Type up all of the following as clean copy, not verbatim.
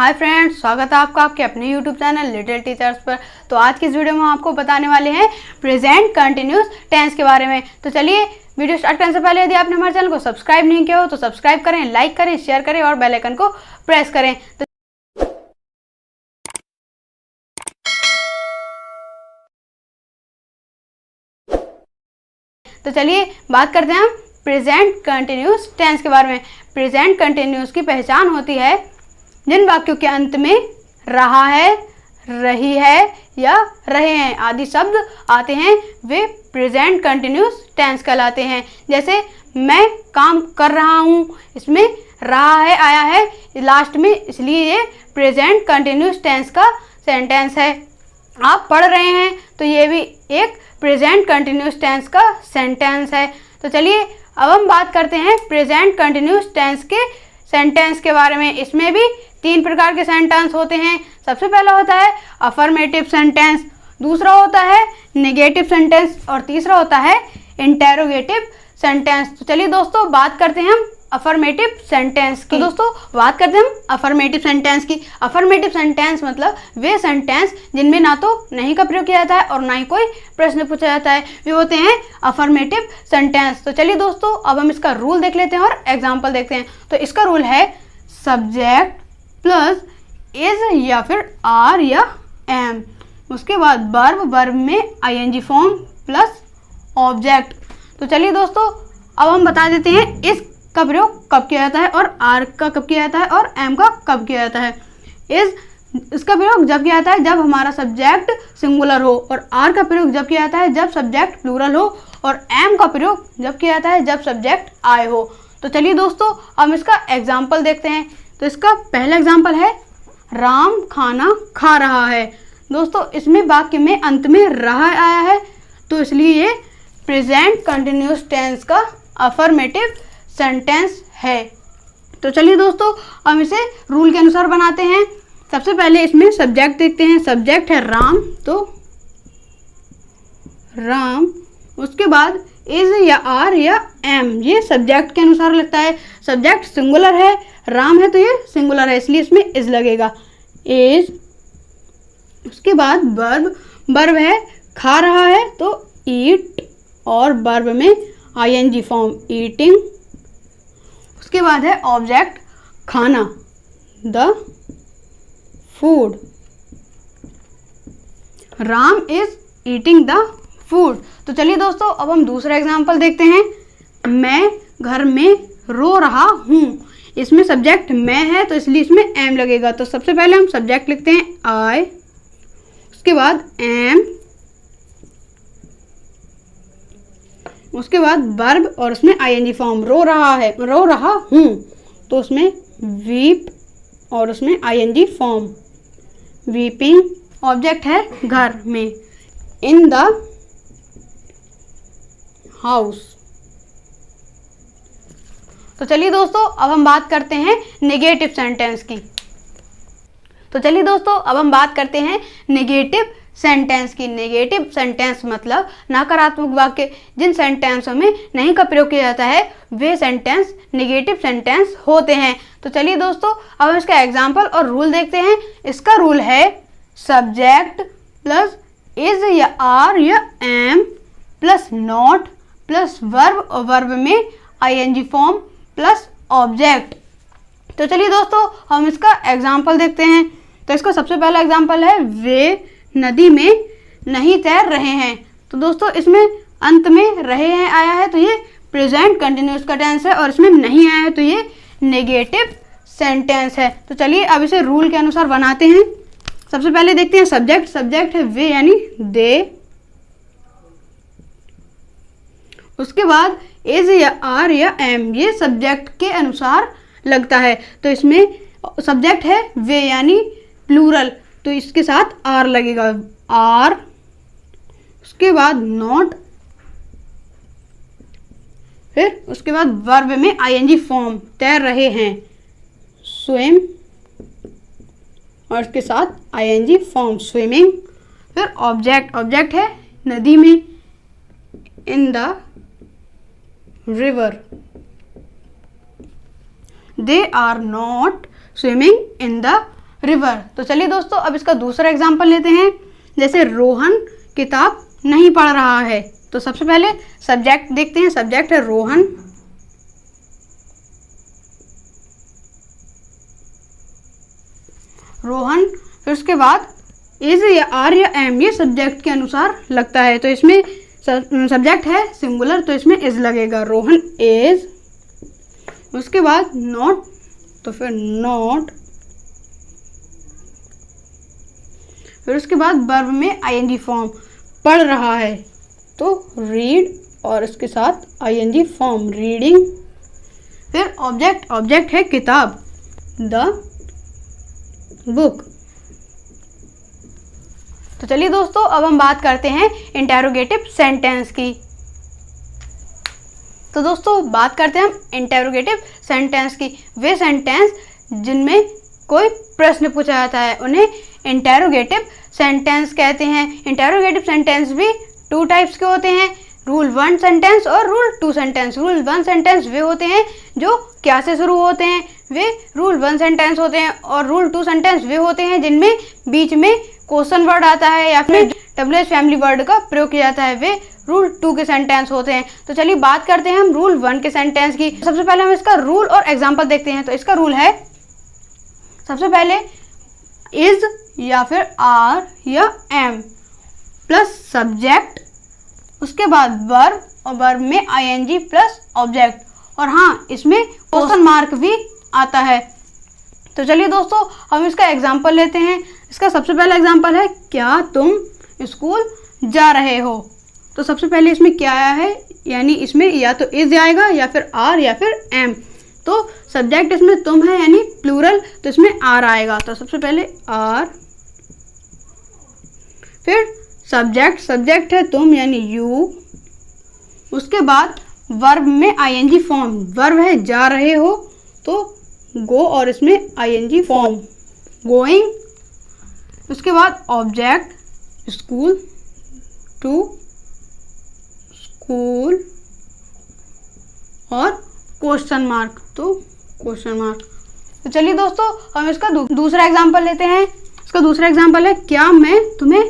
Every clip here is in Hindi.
हाय फ्रेंड्स, स्वागत है आपका आपके अपने यूट्यूब चैनल लिटिल टीचर्स पर। तो आज की इस वीडियो में हम आपको बताने वाले हैं प्रेजेंट कंटिन्यूस टेंस के बारे में। तो चलिए वीडियो स्टार्ट करने से पहले यदि आपने हमारे चैनल को सब्सक्राइब नहीं किया हो तो सब्सक्राइब करें, लाइक करें, शेयर करें और बेल आइकन को प्रेस करें। तो चलिए बात करते हैं हम प्रेजेंट कंटिन्यूस टेंस के बारे में। प्रेजेंट कंटिन्यूस की पहचान होती है जिन वाक्यों के अंत में रहा है, रही है या रहे हैं आदि शब्द आते हैं वे प्रेजेंट कंटिन्यूस टेंस कहलाते हैं। जैसे मैं काम कर रहा हूँ, इसमें रहा है आया है लास्ट में, इसलिए ये प्रेजेंट कंटिन्यूस टेंस का सेंटेंस है। आप पढ़ रहे हैं तो ये भी एक प्रेजेंट कंटिन्यूस टेंस का सेंटेंस है। तो चलिए अब हम बात करते हैं प्रेजेंट कंटिन्यूस टेंस के सेंटेंस के बारे में। इसमें भी 3 प्रकार के सेंटेंस होते हैं। सबसे पहला होता है अफर्मेटिव सेंटेंस, दूसरा होता है नेगेटिव सेंटेंस और तीसरा होता है इंटेरोगेटिव सेंटेंस। तो चलिए दोस्तों बात करते हैं हम अफर्मेटिव सेंटेंस की। तो दोस्तों बात करते हैं हम अफर्मेटिव सेंटेंस की। अफर्मेटिव सेंटेंस मतलब वे सेंटेंस जिनमें ना तो नहीं का प्रयोग किया जाता है और ना ही कोई प्रश्न पूछा जाता है, वे होते हैं अफर्मेटिव सेंटेंस। तो चलिए दोस्तों अब हम इसका रूल देख लेते हैं और एग्जाम्पल देखते हैं। तो इसका रूल है सब्जेक्ट प्लस इज या फिर आर या एम, उसके बाद वर्ब में आईएनजी फॉर्म प्लस ऑब्जेक्ट। तो चलिए दोस्तों अब हम बता देते हैं इस का प्रयोग कब किया जाता है और आर का कब किया जाता है और एम का कब किया जाता है। इसका प्रयोग जब किया जाता है जब हमारा सब्जेक्ट सिंगुलर हो, और आर का प्रयोग जब किया जाता है जब सब्जेक्ट प्लूरल हो, और एम का प्रयोग जब किया जाता है जब सब्जेक्ट आए हो। तो चलिए दोस्तों हम इसका एग्जाम्पल देखते हैं। तो इसका पहला एग्जाम्पल है राम खाना खा रहा है। दोस्तों इसमें वाक्य में अंत में रहा आया है, तो इसलिए ये प्रेजेंट कंटिन्यूस टेंस का अफर्मेटिव सेंटेंस है। तो चलिए दोस्तों हम इसे रूल के अनुसार बनाते हैं। सबसे पहले इसमें सब्जेक्ट देखते हैं। सब्जेक्ट है राम, तो राम, उसके बाद इज या आर या एम, ये सब्जेक्ट के अनुसार लगता है। सब्जेक्ट सिंगुलर है, राम है तो ये सिंगुलर है इसलिए इसमें इज लगेगा, इज। उसके बाद वर्ब है खा रहा है तो ईट, और वर्ब में आईएनजी फॉर्म ईटिंग। उसके बाद है ऑब्जेक्ट खाना, the food, Ram is eating the food. तो चलिए दोस्तों अब हम दूसरा एग्जाम्पल देखते हैं। मैं घर में रो रहा हूँ, इसमें सब्जेक्ट मैं है तो इसलिए इसमें एम लगेगा। तो सबसे पहले हम सब्जेक्ट लिखते हैं आई, उसके बाद एम, उसके बाद वर्ब और उसमें आईएनजी फॉर्म, रो रहा है, रो रहा हूँ तो उसमें वीप और उसमें आईएनजी फॉर्म वीपिंग। ऑब्जेक्ट है घर में, इन द हाउस। तो चलिए दोस्तों अब हम बात करते हैं नेगेटिव सेंटेंस की। तो चलिए दोस्तों अब हम बात करते हैं नेगेटिव सेंटेंस की। नेगेटिव सेंटेंस मतलब नकारात्मक वाक्य जिन सेंटेंसों में नहीं का प्रयोग किया जाता है वे सेंटेंस नेगेटिव सेंटेंस होते हैं। तो चलिए दोस्तों अब हम इसका एग्जाम्पल और रूल देखते हैं। इसका रूल है सब्जेक्ट प्लस इज या आर या am plus not plus verb और वर्ब में आईएनजी फॉर्म प्लस ऑब्जेक्ट। तो चलिए दोस्तों हम इसका एग्जाम्पल देखते हैं। तो इसका सबसे पहला एग्जाम्पल है वे नदी में नहीं तैर रहे हैं। तो दोस्तों इसमें अंत में रहे हैं आया है तो ये प्रेजेंट कंटिन्यूस का टेंस है, और इसमें नहीं आया है तो ये नेगेटिव सेंटेंस है। तो चलिए अब इसे रूल के अनुसार बनाते हैं। सबसे पहले देखते हैं सब्जेक्ट। सब्जेक्ट है वे यानी दे, उसके बाद इज या आर या एम, ये सब्जेक्ट के अनुसार लगता है। तो इसमें सब्जेक्ट है वे यानी प्लूरल, तो इसके साथ आर लगेगा, आर। उसके बाद नॉट, फिर उसके बाद वर्ब में आईएनजी फॉर्म, तैर रहे हैं, स्विम, और उसके साथ आईएनजी फॉर्म स्विमिंग। फिर ऑब्जेक्ट है नदी में, in the river, they are not swimming in the river. तो चलिए दोस्तों अब इसका दूसरा एग्जाम्पल लेते हैं। जैसे रोहन किताब नहीं पढ़ रहा है, तो सबसे पहले सब्जेक्ट देखते हैं। सब्जेक्ट है रोहन, रोहन। फिर उसके बाद इज या आर या एम, ये सब्जेक्ट के अनुसार लगता है। तो इसमें सब्जेक्ट है सिंगुलर, तो इसमें इज लगेगा, रोहन इज। उसके बाद नॉट, तो फिर नॉट। फिर उसके बाद वर्ब में आईएनजी फॉर्म, पढ़ रहा है, तो रीड और इसके साथ आईएनजी फॉर्म, रीडिंग। फिर ऑब्जेक्ट, ऑब्जेक्ट है किताब, द बुक। तो चलिए दोस्तों अब हम बात करते हैं इंटेरोगेटिव सेंटेंस की। तो दोस्तों बात करते हैं हम इंटेरोगेटिव सेंटेंस की। वे सेंटेंस जिनमें कोई प्रश्न पूछा जाता है उन्हें इंटेरोगेटिव सेंटेंस कहते हैं। इंटेरोगेटिव सेंटेंस भी 2 टाइप्स के होते हैं, रूल 1 सेंटेंस और रूल 2 सेंटेंस। रूल 1 सेंटेंस वे होते हैं जो क्या से शुरू होते हैं, वे रूल 1 सेंटेंस होते हैं। और रूल 2 सेंटेंस वे होते हैं जिनमें बीच में क्वेश्चन वर्ड आता है या फिर WH फैमिली वर्ड का प्रयोग किया जाता है, वे रूल 2 के सेंटेंस होते हैं। तो चलिए बात करते हैं हम रूल 1 के सेंटेंस की। सबसे पहले हम इसका रूल और एग्जाम्पल देखते हैं। तो इसका रूल है, सबसे पहले इज या फिर आर या एम प्लस सब्जेक्ट, उसके बाद वर्ब और वर्ब में आईएनजी प्लस ऑब्जेक्ट, और हाँ इसमें क्वेश्चन मार्क भी आता है। तो चलिए दोस्तों हम इसका एग्जाम्पल लेते हैं। इसका सबसे पहला एग्जाम्पल है, क्या तुम स्कूल जा रहे हो। तो सबसे पहले इसमें क्या आया है, यानी इसमें या तो इज आएगा या फिर आर या फिर एम। तो सब्जेक्ट इसमें तुम है यानी प्लूरल, तो इसमें आर आएगा। तो सबसे पहले आर, फिर सब्जेक्ट, सब्जेक्ट है तुम यानी यू। उसके बाद वर्ब में आईएनजी फॉर्म, वर्ब है जा रहे हो तो गो और इसमें आईएनजी फॉर्म, गोइंग। उसके बाद ऑब्जेक्ट स्कूल, टू स्कूल और क्वेश्चन मार्क, तो क्वेश्चन मार्क। तो चलिए दोस्तों हम इसका दूसरा एग्जांपल लेते हैं। इसका दूसरा एग्जांपल है, क्या मैं तुम्हें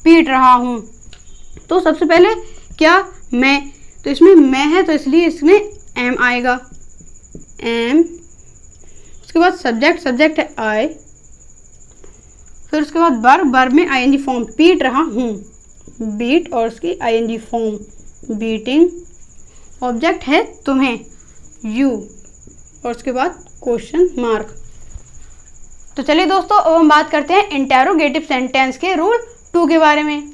पीट रहा हूँ। तो सबसे पहले क्या मैं, तो इसमें मैं है तो इसलिए इसमें एम आएगा, एम। उसके बाद सब्जेक्ट, सब्जेक्ट है आई। फिर उसके बाद वर्ब, वर्ब में आईएनजी फॉर्म, पीट रहा हूँ, बीट और उसकी आईएनजी फॉर्म, बीटिंग। ऑब्जेक्ट है तुम्हें, यू, और उसके बाद क्वेश्चन मार्क। तो चलिए दोस्तों अब हम बात करते हैं इंटेरोगेटिव सेंटेंस के रूल 2 के बारे में।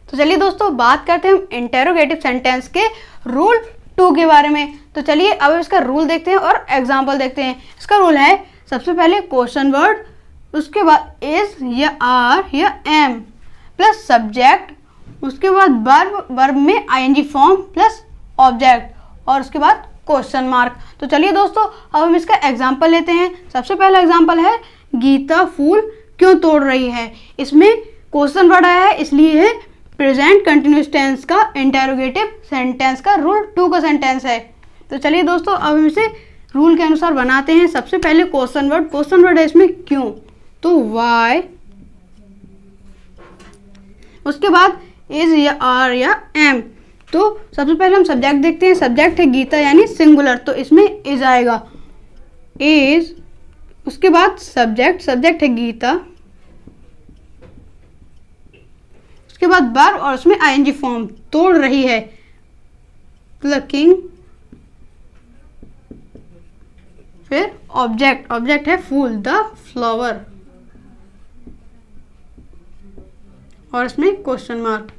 तो चलिए दोस्तों बात करते हैं हम इंटेरोगेटिव सेंटेंस के रूल 2 के बारे में। तो चलिए अब इसका रूल देखते हैं और एग्जाम्पल देखते हैं। इसका रूल है, सबसे पहले क्वेश्चन वर्ड, उसके बाद इज या आर या एम प्लस सब्जेक्ट, उसके बाद वर्ब, वर्ब में आईएनजी फॉर्म प्लस ऑब्जेक्ट, और उसके बाद क्वेश्चन मार्क। तो चलिए दोस्तों अब हम इसका एग्जाम्पल लेते हैं। सबसे पहला एग्जाम्पल है, गीता फूल क्यों तोड़ रही है। इसमें क्वेश्चन वर्ड आया है इसलिए है प्रेजेंट कंटिन्यूअस टेंस का इंटेरोगेटिव सेंटेंस का रूल 2 का सेंटेंस है। तो चलिए दोस्तों अब हम इसे रूल के अनुसार बनाते हैं। सबसे पहले क्वेश्चन वर्ड, क्वेश्चन वर्ड है इसमें क्यों, तो वाई। उसके बाद इज या आर या एम। तो सबसे पहले हम सब्जेक्ट देखते हैं। सब्जेक्ट है गीता यानी सिंगुलर, तो इसमें इज आएगा, इज। उसके बाद सब्जेक्ट, सब्जेक्ट है गीता। उसके बाद वर्ब और उसमें आईएनजी फॉर्म, तोड़ रही है, प्लकिंग। फिर ऑब्जेक्ट, ऑब्जेक्ट है फूल, द फ्लावर, और इसमें क्वेश्चन मार्क।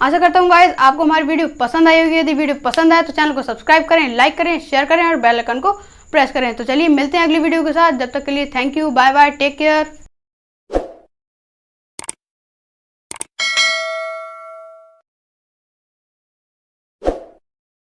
आशा करता हूँ गाइस आपको हमारी वीडियो पसंद आई होगी। यदि वीडियो पसंद आए तो चैनल को सब्सक्राइब करें, लाइक करें, शेयर करें और बेल आइकन को प्रेस करें। तो चलिए मिलते हैं अगली वीडियो के साथ। जब तक के लिए thank you, bye bye, take care.